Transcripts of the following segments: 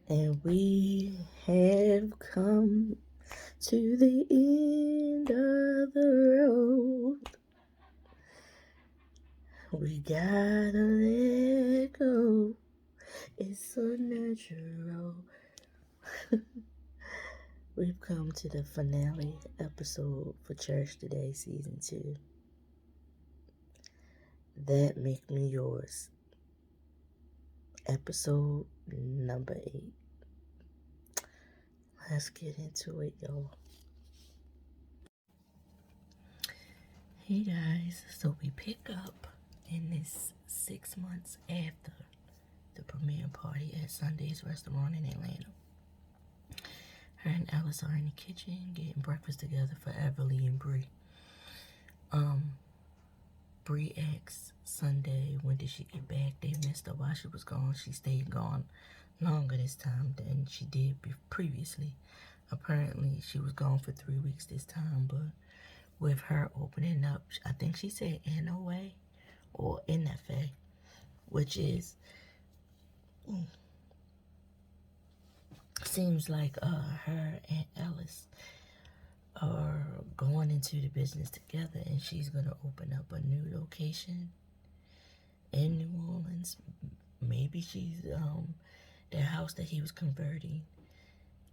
And we have come to the end of the road. We gotta let go. It's so natural. We've come to the finale episode for Cherish Today, Season 2. That Make Me Yours. Episode number 8. Let's get into it, y'all. Hey guys, so we pick up in this 6 months after the premiere party at Sunday's restaurant in Atlanta. Her and Alice are in the kitchen getting breakfast together for Everly and Bree. Bree asked Sunday when did she get back. They missed her while she was gone. She stayed gone longer this time than she did previously. Apparently she was gone for 3 weeks this time, but with her opening up, I think she said NOA or NFA, which is seems like her and Alice are going into the business together, and she's gonna open up a new location in New Orleans. Maybe she's the house that he was converting,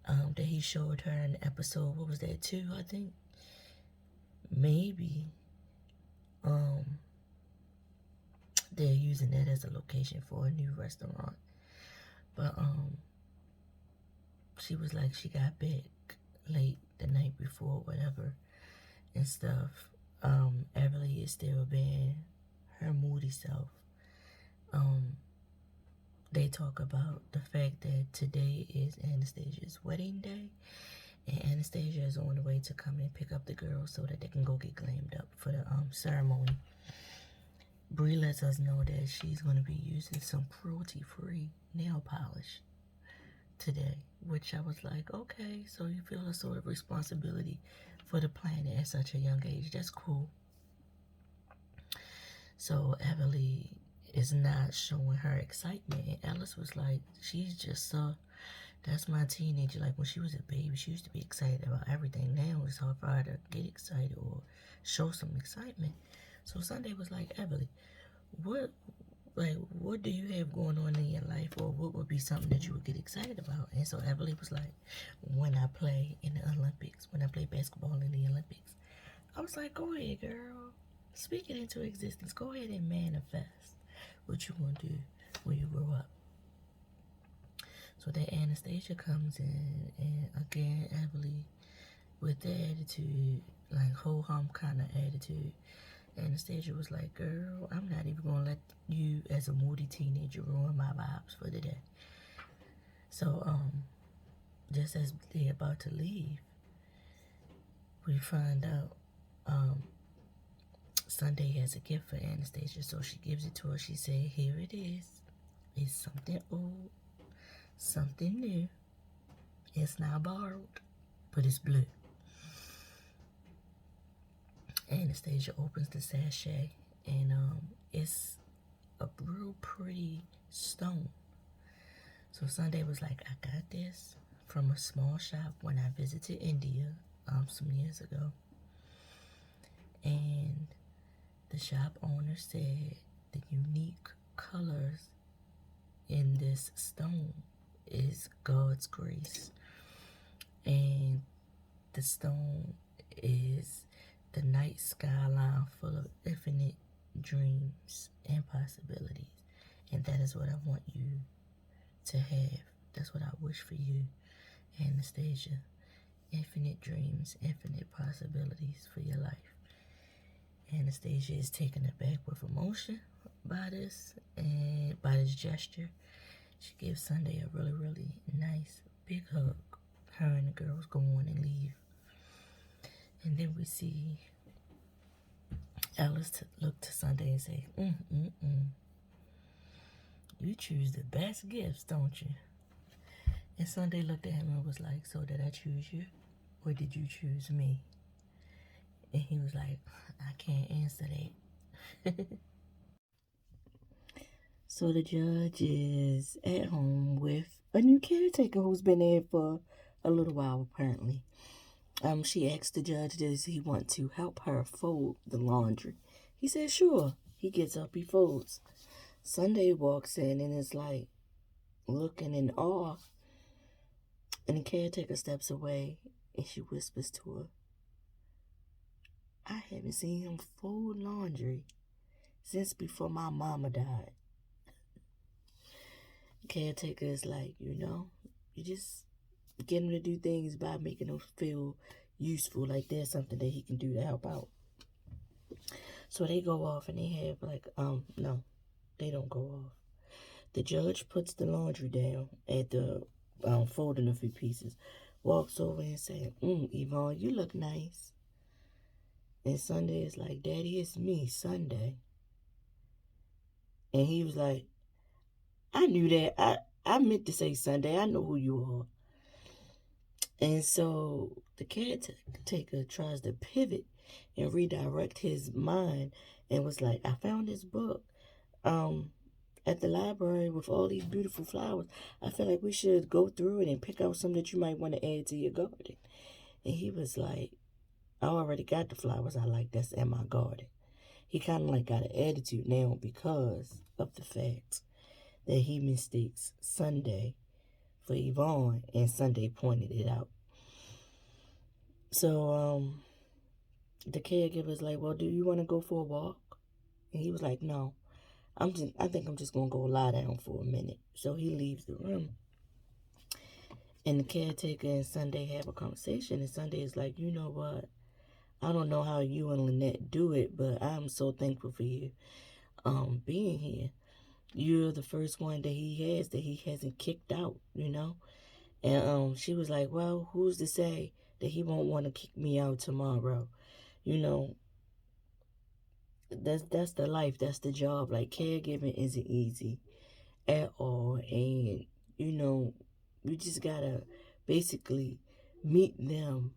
that he showed her in the episode. What was that, 2, I think? Maybe they're using that as a location for a new restaurant. But she was like, she got back late the night before, whatever, and stuff. Everly is still being her moody self. They talk about the fact that today is Anastasia's wedding day, and Anastasia is on the way to come and pick up the girls so that they can go get glammed up for the ceremony. Bree lets us know that she's going to be using some cruelty-free nail polish today, which I was like, okay, so you feel a sort of responsibility for the planet at such a young age. That's cool. So Everly is not showing her excitement, and Alice was like, she's just that's my teenager. Like when she was a baby, she used to be excited about everything. Now it's hard for her to get excited or show some excitement. So Sunday was like, Everly, what do you have going on in your life, or what would be something that you would get excited about? And so Everly was like, when I play in the Olympics, when I play basketball in the Olympics. I was like, go ahead, girl. Speak it into existence. Go ahead and manifest what you want to do when you grow up. So that Anastasia comes in, and again, Everly with the attitude, like ho-hum kind of attitude. Anastasia was like, girl, I'm not even going to let you as a moody teenager ruin my vibes for the day. So, just as they're about to leave, we find out Sunday has a gift for Anastasia, so she gives it to her. She said, here it is. It's something old, something new. It's not borrowed, but it's blue. Anastasia opens the sachet, and it's a real pretty stone. So Sunday was like, I got this from a small shop when I visited India some years ago. And the shop owner said the unique colors in this stone is God's grace. And the stone is the night skyline full of infinite dreams and possibilities. And that is what I want you to have. That's what I wish for you, Anastasia. Infinite dreams, infinite possibilities for your life. Anastasia is taken aback with emotion by this gesture. She gives Sunday a really, really nice big hug. Her and the girls go on and leave. And then we see Alice look to Sunday and say, you choose the best gifts, don't you? And Sunday looked at him and was like, so did I choose you? Or did you choose me? And he was like, I can't answer that. So the judge is at home with a new caretaker who's been there for a little while apparently. She asked the judge, does he want to help her fold the laundry? He said, sure. He gets up, he folds. Sunday walks in and is like looking in awe. And the caretaker steps away and she whispers to her, I haven't seen him fold laundry since before my mama died. The caretaker is like, you just get him to do things by making him feel useful, like there's something that he can do to help out. So they go off and they have no, they don't go off. The judge puts the laundry down at the folding a few pieces, walks over and says, Yvonne, you look nice. And Sunday is like, Daddy, it's me, Sunday. And he was like, I knew that. I meant to say Sunday. I know who you are. And so the caretaker tries to pivot and redirect his mind and was like, I found this book at the library with all these beautiful flowers. I feel like we should go through it and pick out some that you might want to add to your garden. And he was like, I already got the flowers I like that's in my garden. He kind of like got an attitude now because of the fact that he mistakes Sunday for Yvonne and Sunday pointed it out. So the caregiver's like, well, do you want to go for a walk? And he was like, no, I think I'm just going to go lie down for a minute. So he leaves the room. And the caretaker and Sunday have a conversation. And Sunday is like, you know what? I don't know how you and Lynette do it, but I'm so thankful for you being here. You're the first one that he hasn't kicked out, And she was like, well, who's to say that he won't want to kick me out tomorrow? That's the life, that's the job. Like, caregiving isn't easy at all. And, you just gotta basically meet them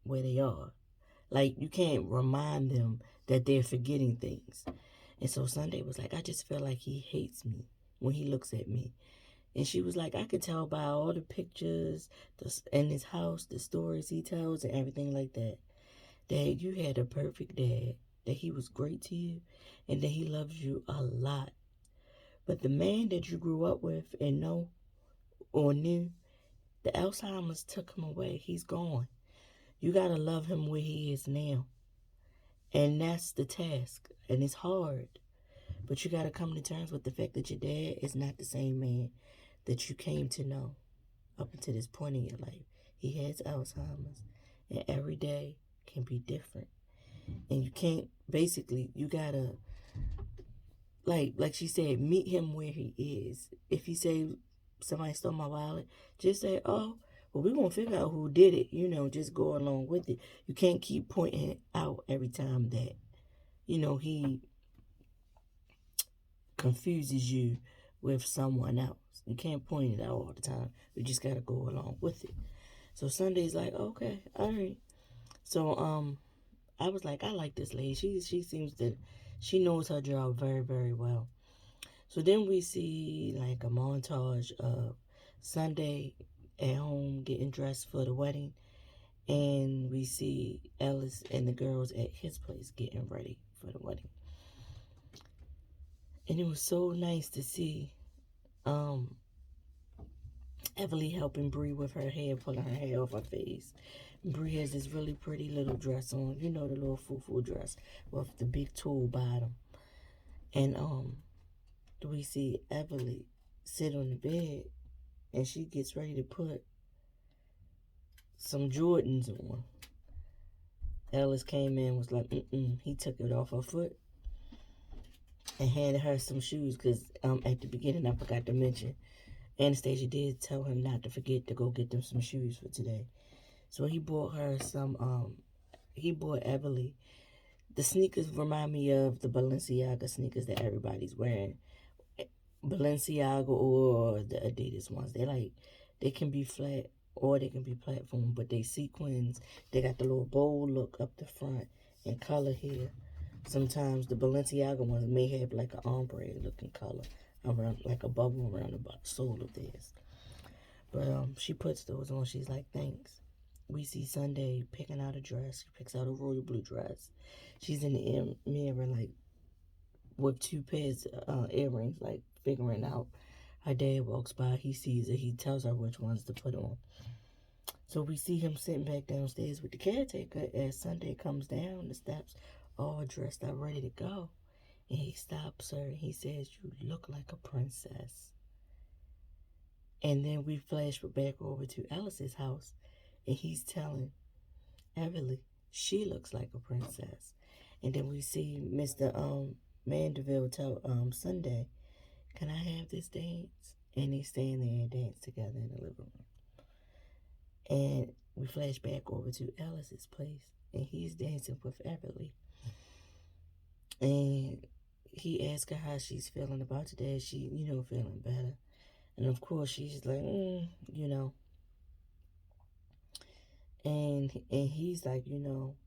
where they are. Like, you can't remind them that they're forgetting things. And so Sunday was like, I just feel like he hates me when he looks at me. And she was like, I could tell by all the pictures in his house, the stories he tells and everything like that, that you had a perfect dad, that he was great to you, and that he loves you a lot. But the man that you grew up with and know or knew, the Alzheimer's took him away. He's gone. You got to love him where he is now. And that's the task. And it's hard. But you got to come to terms with the fact that your dad is not the same man that you came to know up until this point in your life. He has Alzheimer's. And every day can be different. And you can't, basically, you got to, like she said, meet him where he is. If he say somebody stole my wallet, just say, oh, well, we're going to figure out who did it. Just go along with it. You can't keep pointing it out every time that, he confuses you with someone else. You can't point it out all the time. You just got to go along with it. So Sunday's like, okay, all right. So I was like, I like this lady. She seems to, she knows her job very, very well. So then we see like a montage of Sunday at home getting dressed for the wedding. And we see Ellis and the girls at his place getting ready for the wedding. And it was so nice to see Everly helping Bree with her hair, pulling her hair off her face. Bree has this really pretty little dress on, the little foo-foo dress with the big tulle bottom. And we see Everly sit on the bed and she gets ready to put some Jordans on. Ellis came in and was like, he took it off her foot and handed her some shoes because at the beginning I forgot to mention Anastasia did tell him not to forget to go get them some shoes for today. So he bought her he bought Everly. The sneakers remind me of the Balenciaga sneakers that everybody's wearing. Balenciaga or the Adidas ones. They can be flat or they can be platform, but they sequins. They got the little bold look up the front and color here. Sometimes the Balenciaga ones may have like an ombre looking color around, like a bubble around the sole of theirs. But she puts those on. She's like, thanks. We see Sunday picking out a dress. She picks out a royal blue dress. She's in the mirror, like with two pairs of earrings, like figuring out. Her dad walks by. He sees it. He tells her which ones to put on. So we see him sitting back downstairs with the caretaker as Sunday comes down the steps, all dressed up, ready to go. And he stops her and he says, "You look like a princess." And then we flash back over to Alice's house, and he's telling Everly she looks like a princess. And then we see Mr. Mandeville tell Sunday, "Can I have this dance?" And they stand there and dance together in the living room. And we flash back over to Alice's place, and he's dancing with Everly. And he asks her how she's feeling about today. She, feeling better. And of course, she's like, And he's like,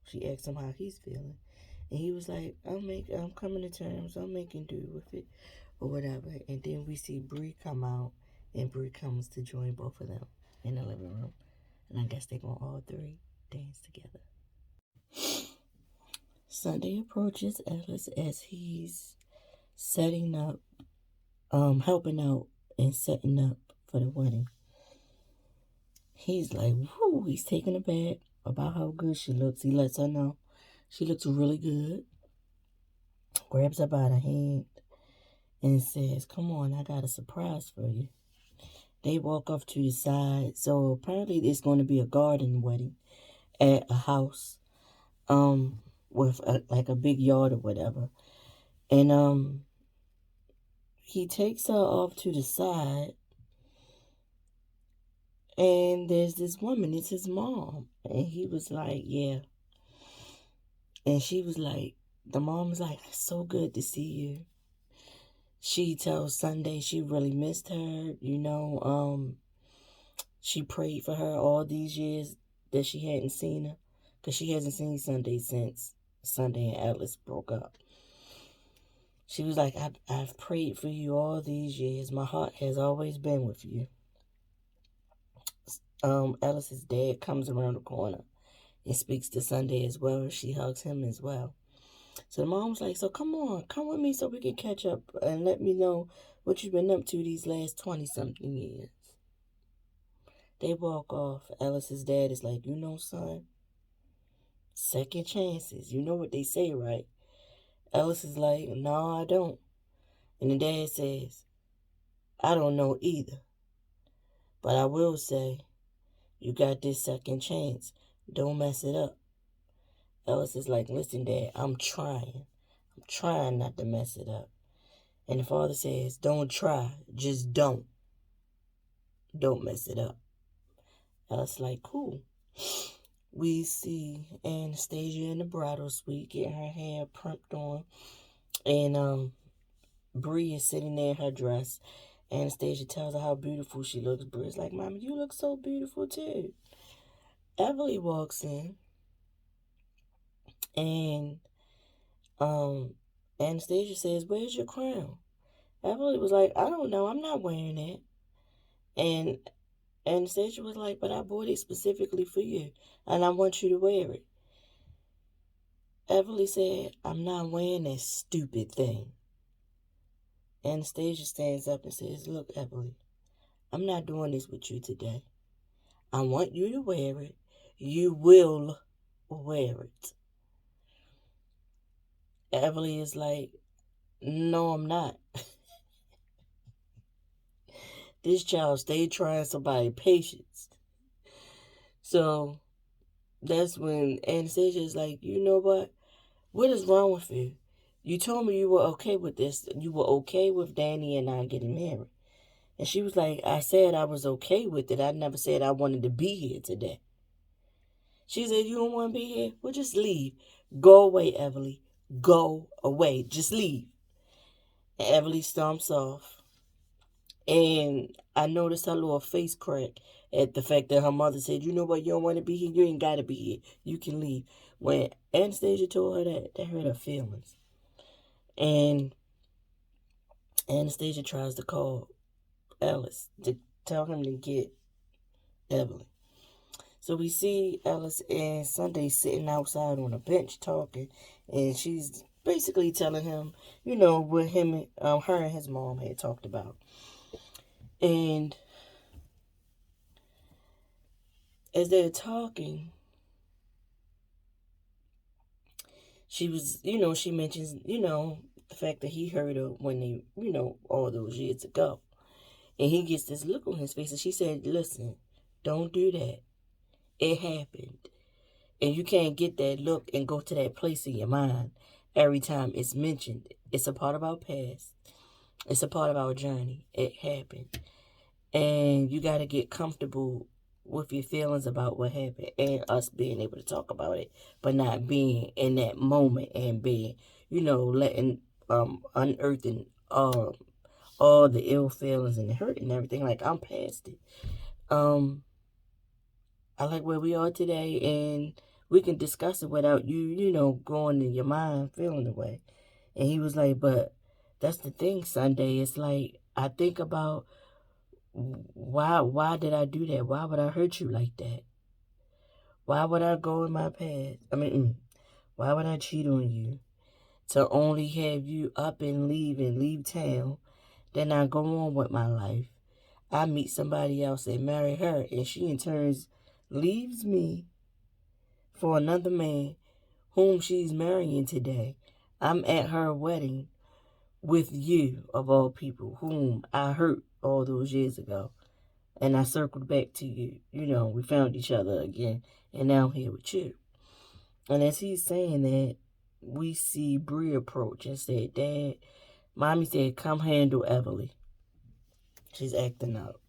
she asked him how he's feeling. And he was like, I'm coming to terms. I'm making do with it or whatever. And then we see Bree come out, and Bree comes to join both of them in the living room. And I guess they're going to all three dance together. Sunday approaches Ellis as he's setting up, helping out and setting up for the wedding. He's like, whoo, he's taking aback about how good she looks. He lets her know she looks really good. Grabs her by the hand and says, "Come on, I got a surprise for you." They walk off to the side. So apparently it's going to be a garden wedding at a house, with like a big yard or whatever. And he takes her off to the side, and there's this woman. It's his mom, and he was like, "Yeah." And she was like, the mom was like, "So good to see you." She tells Sunday she really missed her. She prayed for her all these years that she hadn't seen her, because she hasn't seen Sunday since Sunday and Alice broke up. She was like, I've prayed for you all these years. My heart has always been with you. Alice's dad comes around the corner and speaks to Sunday as well. She hugs him as well. So the mom was like, "So come on, come with me so we can catch up and let me know what you've been up to these last 20-something years." They walk off. Alice's dad is like, "Son, second chances. You know what they say, right?" Alice is like, "No, I don't." And the dad says, "I don't know either. But I will say, you got this second chance. Don't mess it up." Alice is like, "Listen, Dad, I'm trying. I'm trying not to mess it up." And the father says, "Don't try. Just don't. Don't mess it up." Alice is like, "Cool." We see Anastasia in the bridal suite getting her hair primped on. And Bree is sitting there in her dress. Anastasia tells her how beautiful she looks. Bree's like, "Mama, you look so beautiful too." Everly walks in, and Anastasia says, "Where's your crown?" Everly was like, "I don't know. I'm not wearing it." And Anastasia was like, "But I bought it specifically for you, and I want you to wear it." Everly said, "I'm not wearing that stupid thing." Anastasia stands up and says, "Look, Everly, I'm not doing this with you today. I want you to wear it. You will wear it." Everly is like, "No, I'm not." This child stayed trying somebody patience. So that's when Anastasia is like, "You know what? What is wrong with you? You told me you were okay with this. You were okay with Danny and I getting married." And she was like, "I said I was okay with it. I never said I wanted to be here today." She said, "You don't want to be here? Well, just leave. Go away, Everly. Go away. Just leave." And Everly stomps off. And I noticed her little face crack at the fact that her mother said, "You know what? You don't want to be here. You ain't got to be here. You can leave." When Anastasia told her that hurt her feelings. And Anastasia tries to call Ellis to tell him to get Evelyn. So we see Ellis and Sunday sitting outside on a bench talking, and she's basically telling him, what her and his mom had talked about. And as they're talking, she mentions, the fact that he heard her when they, all those years ago. And he gets this look on his face, and she said, listen, don't do that. It happened. And you can't get that look and go to that place in your mind every time it's mentioned. It's a part of our past. It's a part of our journey. It happened. And you got to get comfortable with your feelings about what happened and us being able to talk about it, but not being in that moment and being, letting, unearthing all the ill feelings and the hurt and everything. Like, I'm past it. I like where we are today, and we can discuss it without you, going in your mind feeling the way. And he was like, but that's the thing, Sunday. It's like, I think about why did I do that? Why would I hurt you like that? Why would I go in my past? Why would I cheat on you to only have you up and leave town? Then I go on with my life. I meet somebody else and marry her, and she in turns leaves me for another man whom she's marrying today. I'm at her wedding with you, of all people, whom I hurt all those years ago. And I circled back to you. We found each other again, and now I'm here with you. And as he's saying that, we see Bree approach and said, Dad, Mommy said, come handle Everly. She's acting up.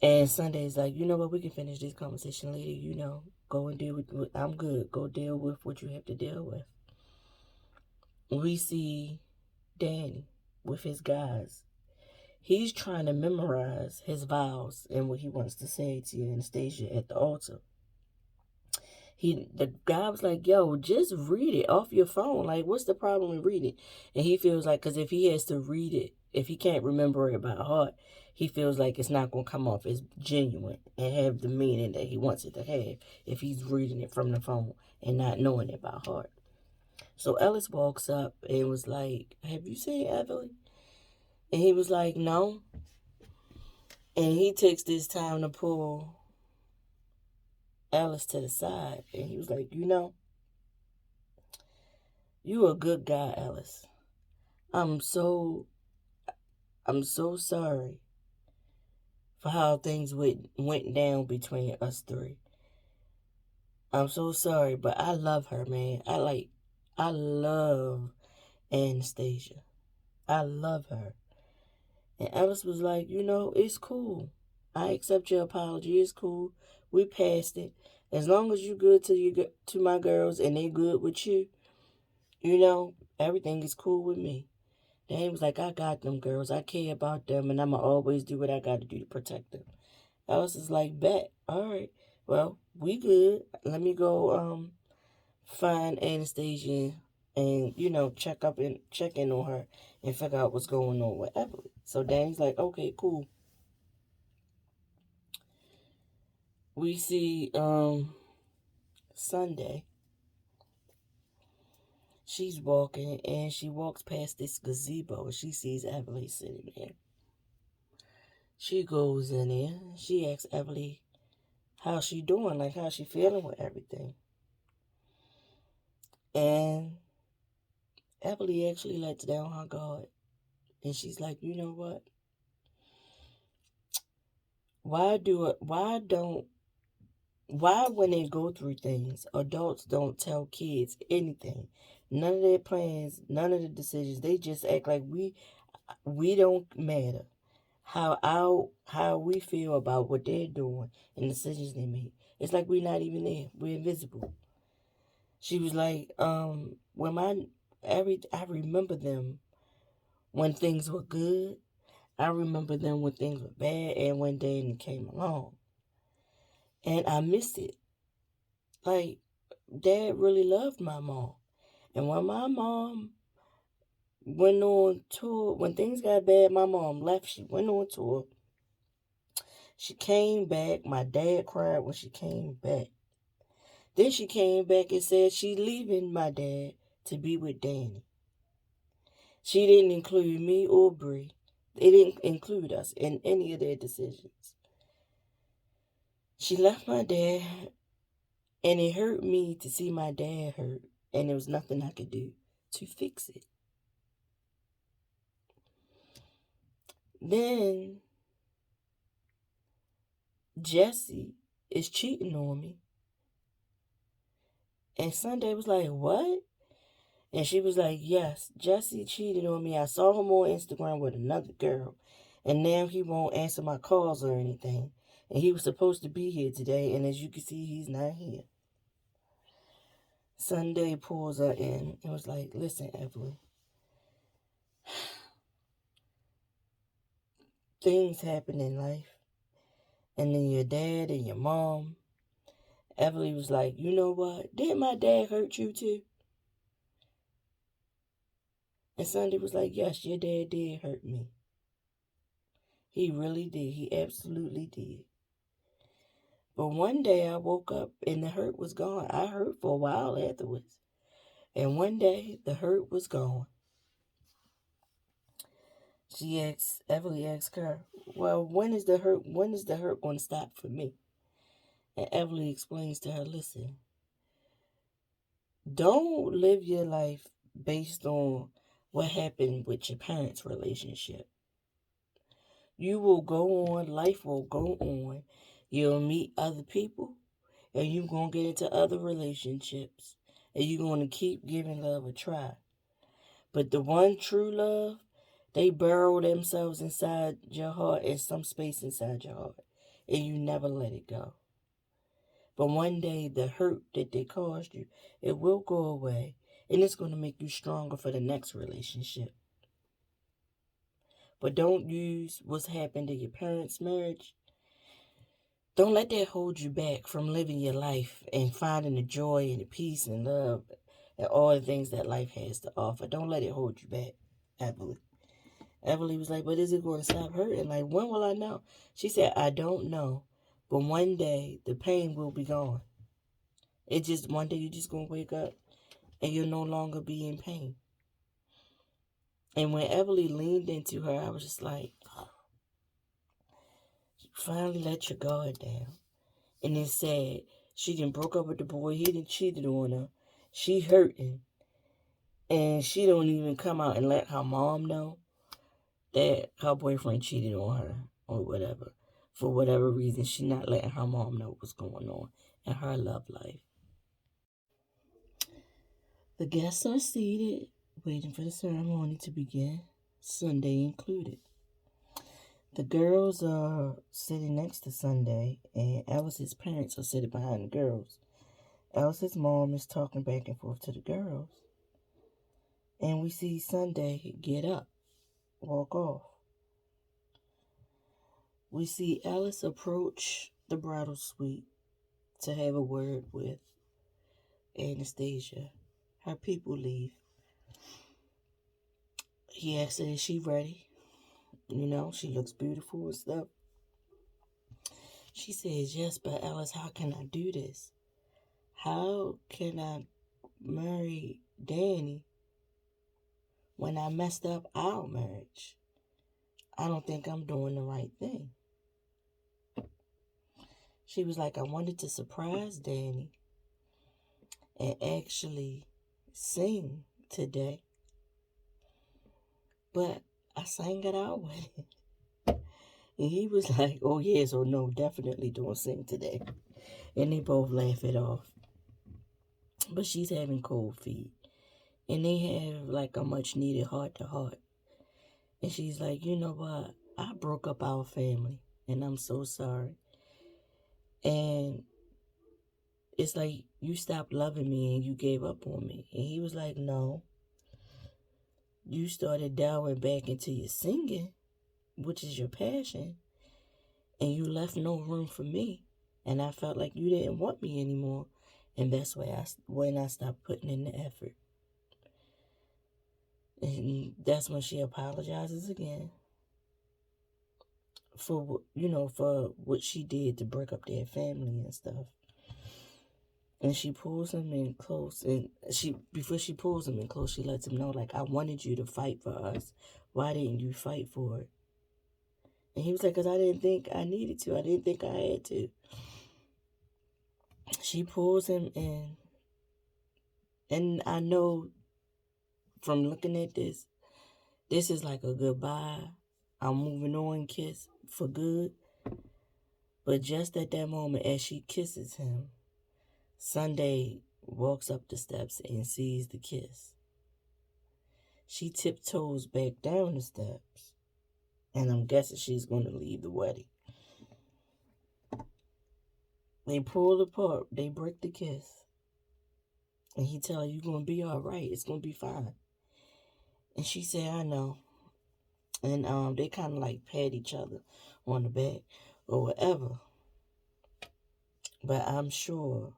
And Sunday's like, you know what, we can finish this conversation later, go and deal with I'm good. Go deal with what you have to deal with. We see Danny with his guys. He's trying to memorize his vows and what he wants to say to Anastasia at the altar. The guy was like, yo, just read it off your phone. Like, what's the problem with reading? And he feels like, because if he has to read it, if he can't remember it by heart, he feels like it's not going to come off as genuine and have the meaning that he wants it to have if he's reading it from the phone and not knowing it by heart. So Ellis walks up and was like, have you seen Evelyn? And he was like, no. And he takes this time to pull Ellis to the side. And he was like, you a good guy, Ellis. I'm so sorry for how things went down between us three. I'm so sorry, but I love her, man. I love Anastasia. I love her. And Ellis was like, it's cool. I accept your apology. It's cool. We passed it. As long as you good to my girls and they good with you, everything is cool with me. Then he was like, I got them girls. I care about them, and I'ma always do what I got to do to protect them. Ellis is like, bet. All right. Well, we good. Let me go find Anastasia and, check in on her and figure out what's going on with Evelyn. So Danny's like, okay, cool. We see Sunday. She's walking and she walks past this gazebo and she sees Evelyn sitting there. She goes in there. She asks Evelyn how she doing, like how she feeling with everything. And Evelyn actually lets down her guard. And she's like, you know what? Why when they go through things, adults don't tell kids anything? None of their plans, none of the decisions. They just act like we don't matter. How we feel about what they're doing and the decisions they make. It's like we're not even there. We're invisible. She was like, I remember them when things were good. I remember them when things were bad and when Danny came along. And I missed it. Like, dad really loved my mom. And when my mom went on tour, when things got bad, my mom left. She went on tour. She came back. My dad cried when she came back. Then she came back and said she's leaving my dad to be with Danny. She didn't include me or Bree. They didn't include us in any of their decisions. She left my dad, and it hurt me to see my dad hurt, and there was nothing I could do to fix it. Then Jesse is cheating on me. And Sunday was like, what? And she was like, yes, Jesse cheated on me. I saw him on Instagram with another girl. And now he won't answer my calls or anything. And he was supposed to be here today. And as you can see, he's not here. Sunday pulls her in and was like, listen, Evelyn. Things happen in life. And then your dad and your mom. Evelyn was like, you know what? Didn't my dad hurt you too? And Sunday was like, yes, your dad did hurt me. He really did. He absolutely did. But one day I woke up and the hurt was gone. I hurt for a while afterwards. And one day the hurt was gone. Evelyn asked her, well, when is the hurt going to stop for me? And Evelyn explains to her, listen, don't live your life based on what happened with your parents' relationship. You will go on, life will go on. You'll meet other people, and you're going to get into other relationships, and you're going to keep giving love a try. But the one true love, they burrow themselves inside your heart, in some space inside your heart, and you never let it go. But one day, the hurt that they caused you, it will go away, and it's going to make you stronger for the next relationship. But don't use what's happened in your parents' marriage. Don't let that hold you back from living your life and finding the joy and the peace and love and all the things that life has to offer. Don't let it hold you back, Evelyn. Evelyn was like, but is it going to stop hurting? Like, when will I know? She said, I don't know. But one day, the pain will be gone. It's just one day you're just going to wake up and you'll no longer be in pain. And when Evelyn leaned into her, I was just like, oh, you finally let your guard down. And then said she done broke up with the boy, he done cheated on her. She hurting. And she don't even come out and let her mom know that her boyfriend cheated on her or whatever. For whatever reason, she not letting her mom know what's going on in her love life. The guests are seated, waiting for the ceremony to begin, Sunday included. The girls are sitting next to Sunday, and Alice's parents are sitting behind the girls. Alice's mom is talking back and forth to the girls. And we see Sunday get up, walk off. We see Alice approach the bridal suite to have a word with Anastasia. Her people leave. He asks her, is she ready? You know, she looks beautiful and stuff. She says, yes, but Alice, how can I do this? How can I marry Danny when I messed up our marriage? I don't think I'm doing the right thing. She was like, I wanted to surprise Danny and actually sing today. But I sang it our way. And he was like, oh yes or no, definitely don't sing today. And they both laugh it off. But she's having cold feet. And they have like a much needed heart to heart. And she's like, you know what? I broke up our family. And I'm so sorry. And it's like, you stopped loving me and you gave up on me. And he was like, no. You started delving back into your singing, which is your passion. And you left no room for me. And I felt like you didn't want me anymore. And that's when I stopped putting in the effort. And that's when she apologizes again for, for what she did to break up their family and stuff. And she pulls him in close, and before she pulls him in close, she lets him know, like, I wanted you to fight for us. Why didn't you fight for it? And he was like, because I didn't think I needed to. I didn't think I had to. She pulls him in. And I know from looking at this is like a goodbye, I'm moving on kiss for good. But just at that moment, as she kisses him, Sunday walks up the steps and sees the kiss. She tiptoes back down the steps, and I'm guessing she's going to leave the wedding. They pull apart, they break the kiss, and he tell her, you're going to be all right, it's going to be fine. And she said, I know. And they kind of like pat each other on the back or whatever. But I'm sure,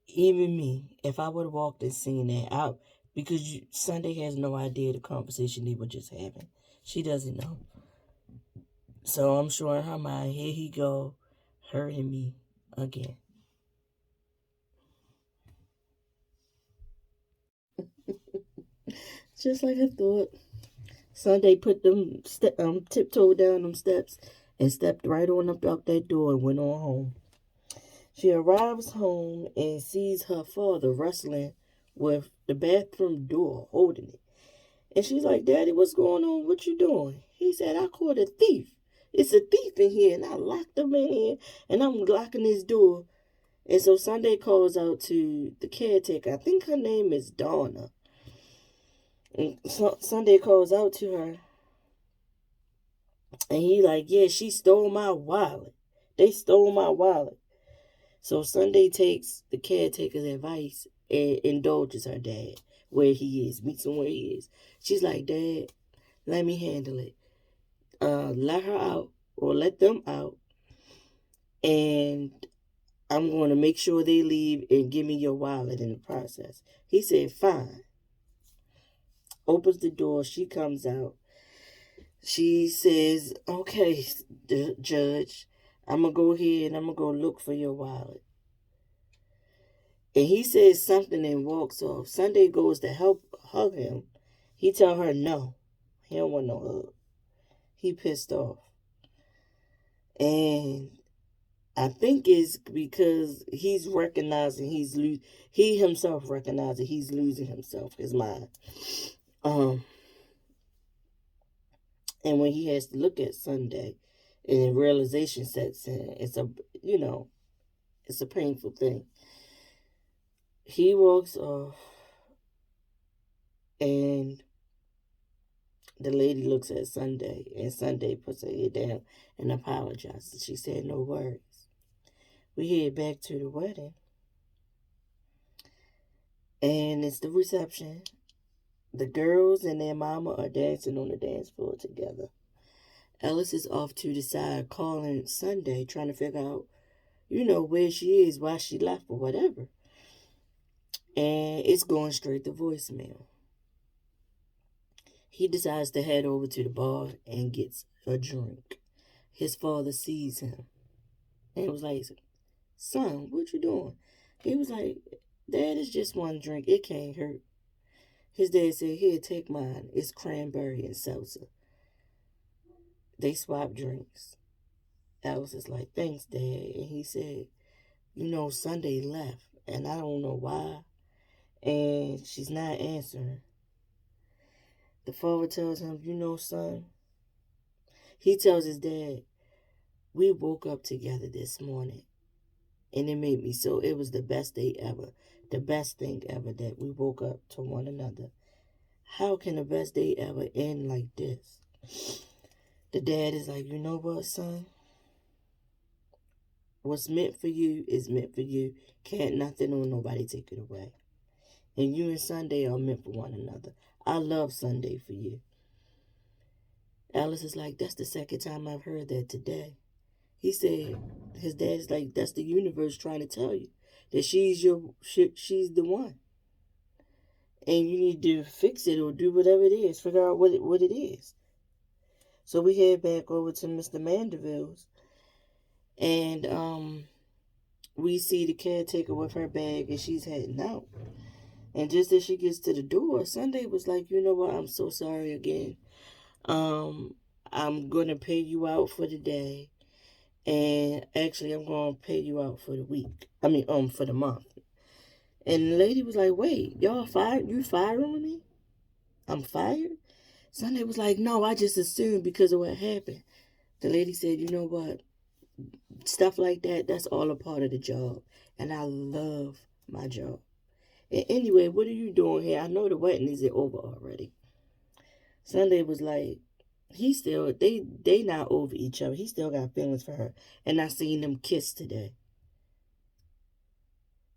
even me, if I would have walked and seen that out, because Sunday has no idea the conversation they were just having. She doesn't know. So I'm sure in her mind, here he go, hurting me again. Just like I thought. Sunday put them tiptoed down them steps and stepped right on up out that door and went on home. She arrives home and sees her father wrestling with the bathroom door, holding it. And she's like, Daddy, what's going on? What you doing? He said, I caught a thief. It's a thief in here, and I locked him in here, and I'm locking his door. And so Sunday calls out to the caretaker. I think her name is Donna. And Sunday calls out to her. And he like, yeah, she stole my wallet. They stole my wallet. So Sunday takes the caretaker's advice and indulges her dad where he is, meets him where he is. She's like, Dad, let me handle it. Let her out or let them out. And I'm going to make sure they leave and give me your wallet in the process. He said, fine. Opens the door. She comes out. She says, okay, Judge, I'm going to go ahead and I'm going to go look for your wallet. And he says something and walks off. Sunday goes to help hug him. He tell her no. He don't want no hug. He pissed off. And I think it's because he's recognizing he himself recognizing he's losing himself, his mind. And when he has to look at Sunday and realization sets in, it's a painful thing. He walks off and the lady looks at Sunday and Sunday puts her head down and apologizes. She said no worries. We head back to the wedding. And it's the reception. The girls and their mama are dancing on the dance floor together. Ellis is off to the side calling Sunday, trying to figure out, where she is, why she left or whatever. And it's going straight to voicemail. He decides to head over to the bar and gets a drink. His father sees him and was like, son, what you doing? He was like, Dad, it's just one drink. It can't hurt. His dad said, here, take mine. It's cranberry and seltzer. They swapped drinks. Alice is like, thanks, Dad. And he said, Sunday left, and I don't know why. And she's not answering. The father tells him, son. He tells his dad, we woke up together this morning. And it made me so, it was the best day ever. The best thing ever that we woke up to one another. How can the best day ever end like this? The dad is like, you know what, son? What's meant for you is meant for you. Can't nothing or nobody take it away. And you and Sunday are meant for one another. I love Sunday for you. Alice is like, that's the second time I've heard that today. He said his dad's like, that's the universe trying to tell you that she's the one, and you need to fix it or do whatever it is, figure out what it is. So we head back over to Mr. Mandeville's, and we see the caretaker with her bag, and she's heading out. And just as she gets to the door, Sunday was like, you know what? I'm so sorry again. I'm gonna pay you out for the day, and actually, I'm gonna pay you out for the week. I mean, for the month. And the lady was like, wait, y'all fired? You firing me? I'm fired? Sunday was like, no, I just assumed because of what happened. The lady said, you know what? Stuff like that, that's all a part of the job. And I love my job. And anyway, what are you doing here? I know the wedding is over already. Sunday was like, they not over each other. He still got feelings for her. And I seen them kiss today.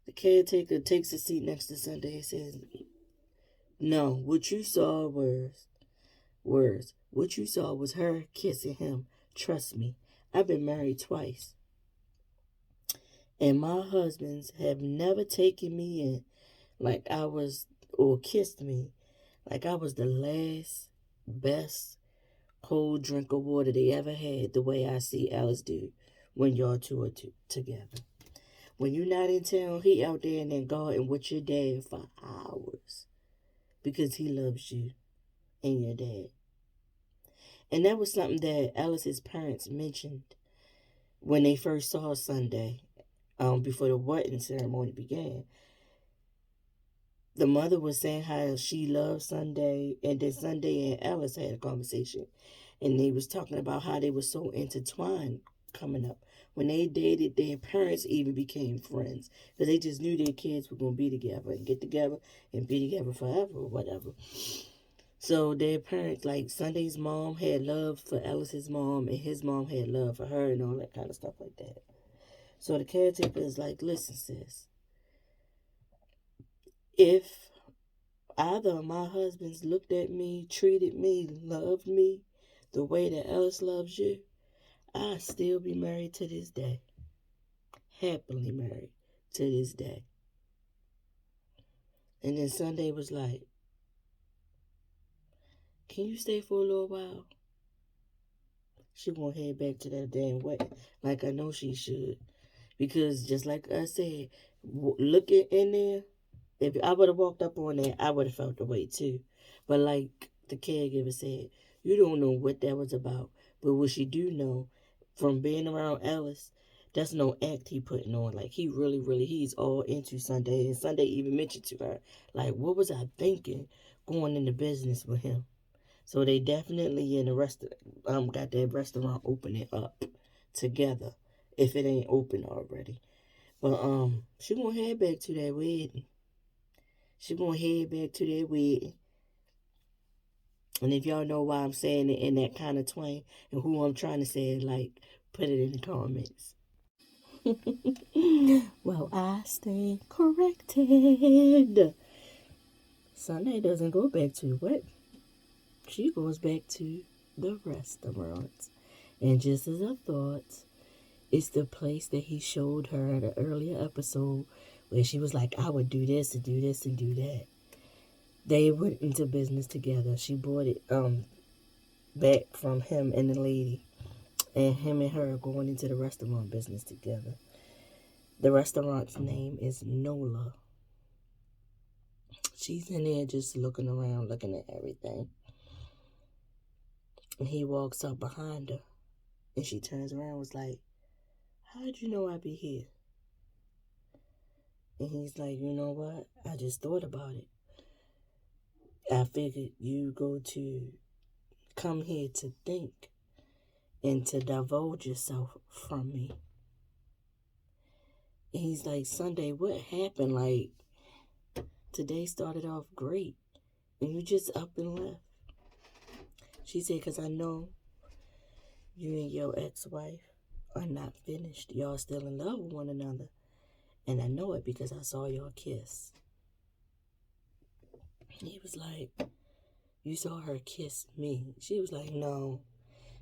The caretaker takes a seat next to Sunday and says, no, what you saw was words. What you saw was her kissing him. Trust me, I've been married twice. And my husbands have never taken me in like I was, or kissed me like I was the last, best, cold drink of water they ever had, the way I see Alice do when y'all two are together. When you're not in town, he out there in that garden with your dad for hours because he loves you and your dad. And that was something that Alice's parents mentioned when they first saw Sunday, before the wedding ceremony began. The mother was saying how she loved Sunday, and then Sunday and Alice had a conversation, and they was talking about how they were so intertwined coming up. When they dated, their parents even became friends because they just knew their kids were going to be together and get together and be together forever or whatever. So their parents, like Sunday's mom had love for Alice's mom, and his mom had love for her and all that kind of stuff like that. So the caretaker is like, listen, sis, if either of my husbands looked at me, treated me, loved me the way that Alice loves you, I'd still be married to this day. Happily married to this day. And then Sunday was like, can you stay for a little while? She gonna head back to that damn wedding like I know she should. Because just like I said, looking in there, if I would have walked up on that, I would have felt the way too. But like the caregiver said, you don't know what that was about. But what you do know from being around Alice, that's no act he putting on. Like he really, really, he's all into Sunday. And Sunday even mentioned to her, like, what was I thinking going into business with him? So they definitely in the got that restaurant opening up together if it ain't open already. But she gonna head back to that wedding. She gonna head back to that wedding. And if y'all know why I'm saying it in that kind of twang and who I'm trying to say it like, put it in the comments. Well, I stay corrected. Sunday doesn't go back to what? She goes back to the restaurant. And just as I thought, it's the place that he showed her at an earlier episode where she was like, I would do this and do this and do that. They went into business together. She bought it back from him and the lady. And him and her going into the restaurant business together. The restaurant's name is Nola. She's in there just looking around, looking at everything. And he walks up behind her. And she turns around and was like, how'd you know I'd be here? And he's like, you know what? I just thought about it. I figured you go to come here to think and to divulge yourself from me. And he's like, Sunday, what happened? Like, today started off great. And you just up and left. She said, because I know you and your ex-wife are not finished. Y'all still in love with one another. And I know it because I saw y'all kiss. He was like, you saw her kiss me. She was like, no.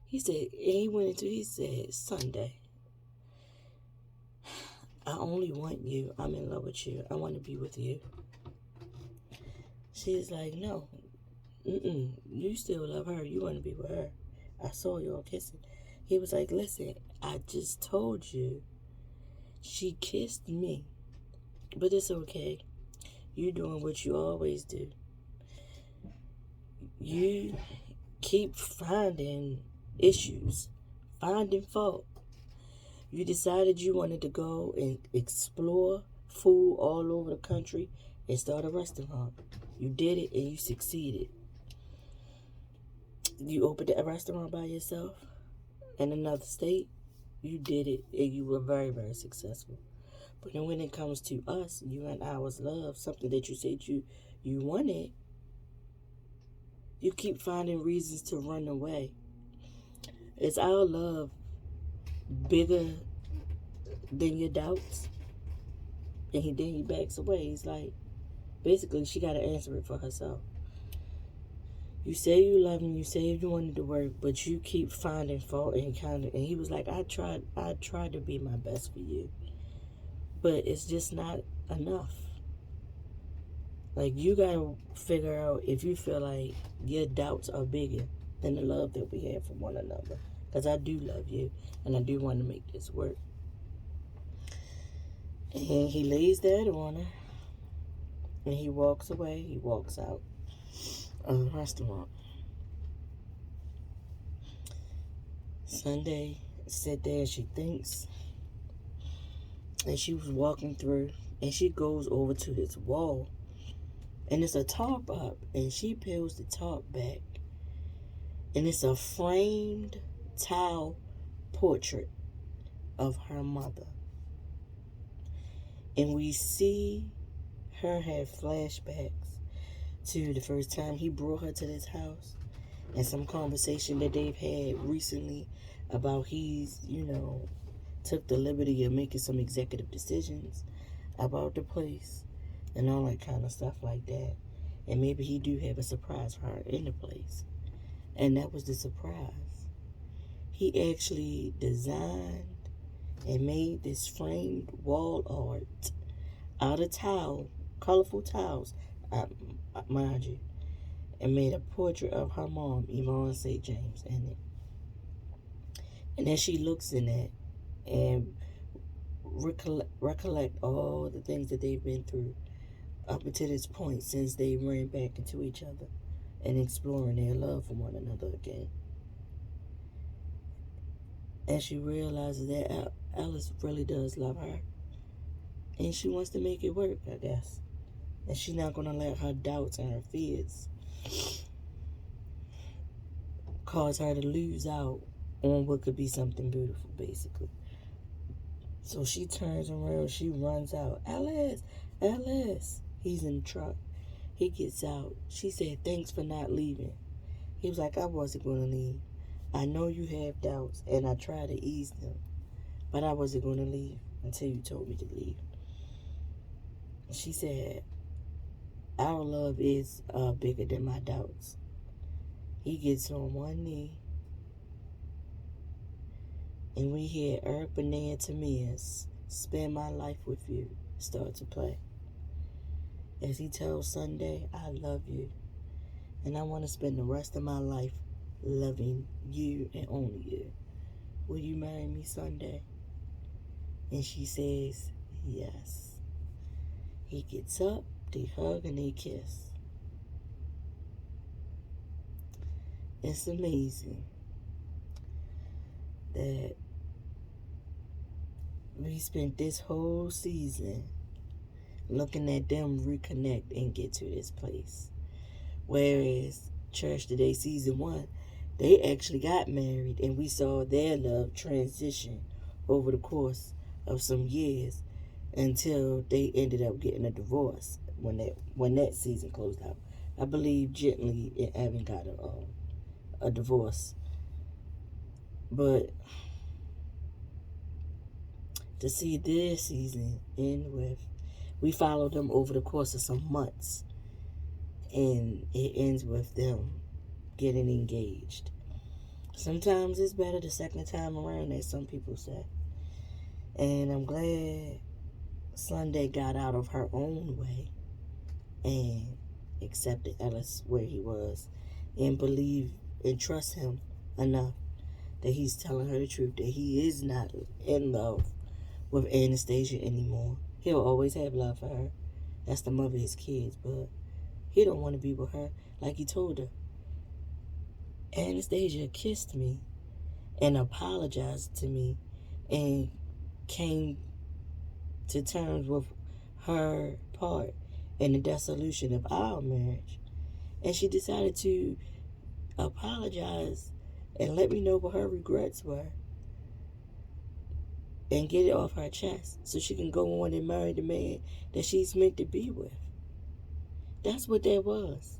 He said, he said, Sunday. I only want you. I'm in love with you. I want to be with you. She's like, no, you still love her. You want to be with her. I saw y'all kissing. He was like, listen, I just told you she kissed me. But it's okay. You doing what you always do. You keep finding issues, finding fault. You decided you wanted to go and explore food all over the country and start a restaurant. You did it and you succeeded. You opened a restaurant by yourself in another state. You did it and you were very, very successful. But then when it comes to us, you and ours love, something that you said you wanted, you keep finding reasons to run away. Is our love bigger than your doubts? And then he backs away. He's like, basically, she got to answer it for herself. You say you love me, you say you wanted to work, but you keep finding fault and he was like, I tried to be my best for you. But it's just not enough. Like, you gotta figure out if you feel like your doubts are bigger than the love that we have for one another. Because I do love you, and I do want to make this work. And he lays that on her, and he walks away. He walks out of the restaurant. Sunday sat there and she thinks, and she was walking through, and she goes over to this wall, and it's a tarp up, and she peels the tarp back, and it's a framed tile portrait of her mother. And we see her have flashbacks to the first time he brought her to this house and some conversation that they've had recently about he's, took the liberty of making some executive decisions about the place and all that kind of stuff like that. And maybe he do have a surprise for her in the place. And that was the surprise. He actually designed and made this framed wall art out of tile, colorful tiles, mind you, and made a portrait of her mom, Yvonne St. James, in it. And as she looks in that and recollect all the things that they've been through up until this point since they ran back into each other and exploring their love for one another again. And she realizes that Alice really does love her. And she wants to make it work, I guess. And she's not going to let her doubts and her fears cause her to lose out on what could be something beautiful, basically. So she turns around, she runs out. Alice, Alice. He's in the truck. He gets out. She said, thanks for not leaving. He was like, I wasn't going to leave. I know you have doubts, and I try to ease them. But I wasn't going to leave until you told me to leave. She said, our love is bigger than my doubts. He gets on one knee, and we hear Eric Benet and Tamia's Spend My Life With You start to play. As he tells Sunday, I love you, and I want to spend the rest of my life loving you and only you. Will you marry me, Sunday? And she says, yes. He gets up, they hug, and they kiss. It's amazing that we spent this whole season looking at them reconnect and get to this place. Whereas Cherish Today Season 1, they actually got married, and we saw their love transition over the course of some years until they ended up getting a divorce when that season closed out. I believe Gently and Evan got a divorce. But to see this season end with, we followed them over the course of some months, and it ends with them getting engaged. Sometimes it's better the second time around, as some people say. And I'm glad Sunday got out of her own way and accepted Ellis where he was and believe and trust him enough that he's telling her the truth, that he is not in love with Anastasia anymore. He'll always have love for her. That's the mother of his kids, but he don't want to be with her. Like he told her, Anastasia kissed me and apologized to me and came to terms with her part in the dissolution of our marriage. And she decided to apologize and let me know what her regrets were and get it off her chest so she can go on and marry the man that she's meant to be with. That's what that was.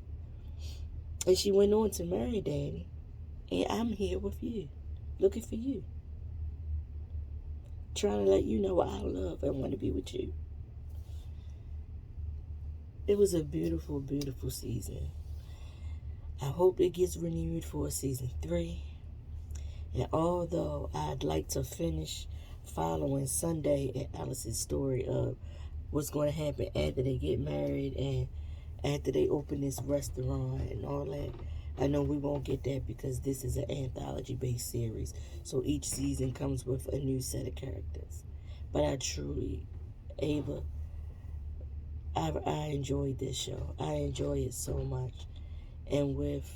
And she went on to marry Danny. And I'm here with you, looking for you, trying to let you know I love and want to be with you. It was a beautiful, beautiful season. I hope it gets renewed for season 3. And although I'd like to finish following Sunday and Alice's story of what's going to happen after they get married and after they open this restaurant and all that, I know we won't get that because this is an anthology-based series. So each season comes with a new set of characters. But I truly, Ava, I enjoyed this show. I enjoy it so much. And with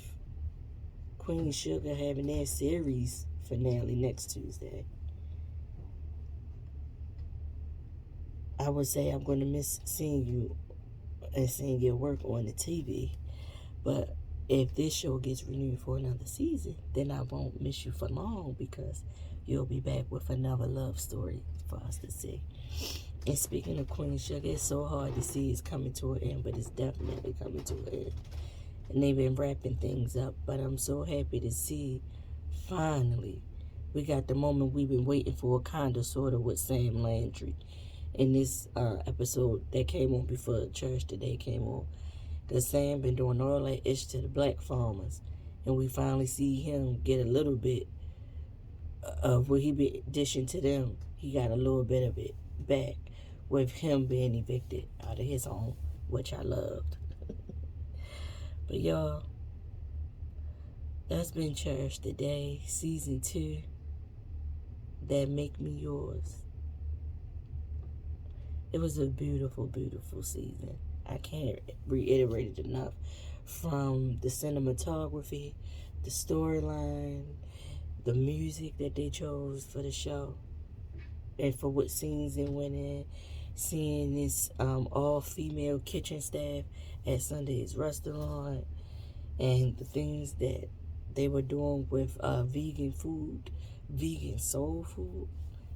Queen Sugar having their series finale next Tuesday, I would say I'm going to miss seeing you and seeing your work on the TV. But if this show gets renewed for another season, then I won't miss you for long because you'll be back with another love story for us to see. And speaking of Queen Sugar, it's so hard to see it's coming to an end, but it's definitely coming to an end. And they've been wrapping things up, but I'm so happy to see finally we got the moment we've been waiting for, kind of, sort of, with Sam Landry in this episode that came on before Cherish Today came on. Because Sam been doing all that ish to the black farmers, and we finally see him get a little bit of what he been dishing to them. He got a little bit of it back with him being evicted out of his home, which I loved. But y'all, that's been Cherish Today, season 2. That Make Me Yours. It was a beautiful, beautiful season. I can't reiterate it enough. From the cinematography, the storyline, the music that they chose for the show, and for what scenes it went in, seeing this all-female kitchen staff at Sunday's restaurant, and the things that they were doing with vegan food, vegan soul food.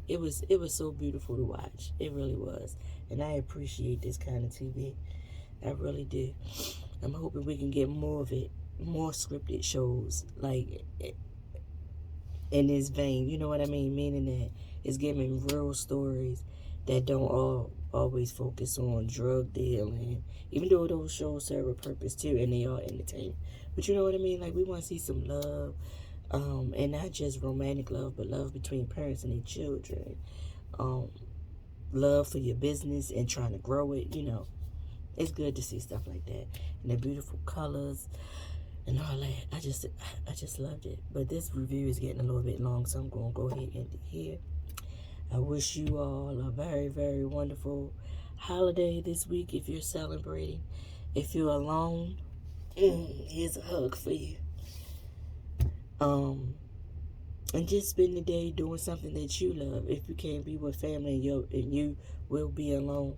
It was so beautiful to watch. It really was. And I appreciate this kind of TV. I really do. I'm hoping we can get more of it, more scripted shows, like in this vein. You know what I mean? Meaning that it's giving real stories that don't always focus on drug dealing. Even though those shows serve a purpose too, and they are entertaining. But you know what I mean? Like, we want to see some love. And not just romantic love, but love between parents and their children. Love for your business and trying to grow it, you know. It's good to see stuff like that. And the beautiful colors and all that. I just loved it. But this review is getting a little bit long, so I'm going to go ahead and end it here. I wish you all a very, very wonderful holiday this week if you're celebrating. If you're alone, here's a hug for you. And just spend the day doing something that you love. If you can't be with family and you will be alone,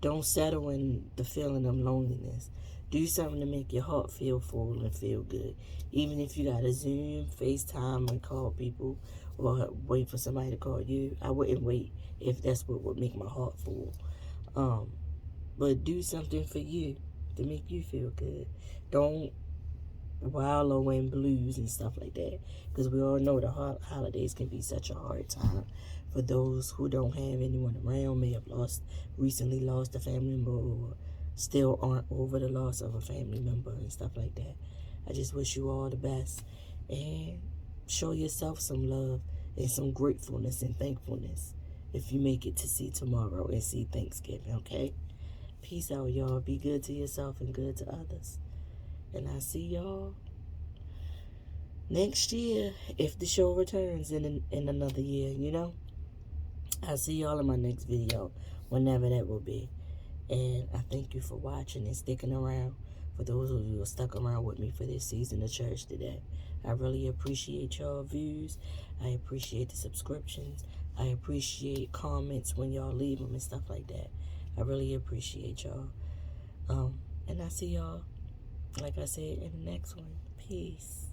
don't settle in the feeling of loneliness. Do something to make your heart feel full and feel good. Even if you got to Zoom, FaceTime, and call people, or wait for somebody to call you. I wouldn't wait if that's what would make my heart full. But do something for you to make you feel good. Don't wallow in blues and stuff like that, because we all know the holidays can be such a hard time for those who don't have anyone around, may have recently lost a family member, or still aren't over the loss of a family member and stuff like that. I just wish you all the best, and show yourself some love and some gratefulness and thankfulness if you make it to see tomorrow and see Thanksgiving, okay? Peace out, y'all. Be good to yourself and good to others. And I'll see y'all next year if the show returns in another year, you know? I'll see y'all in my next video, whenever that will be. And I thank you for watching and sticking around. For those of you who are stuck around with me for this season of church today, I really appreciate y'all views. I appreciate the subscriptions. I appreciate comments when y'all leave them and stuff like that. I really appreciate y'all. And I see y'all, like I said, in the next one. Peace.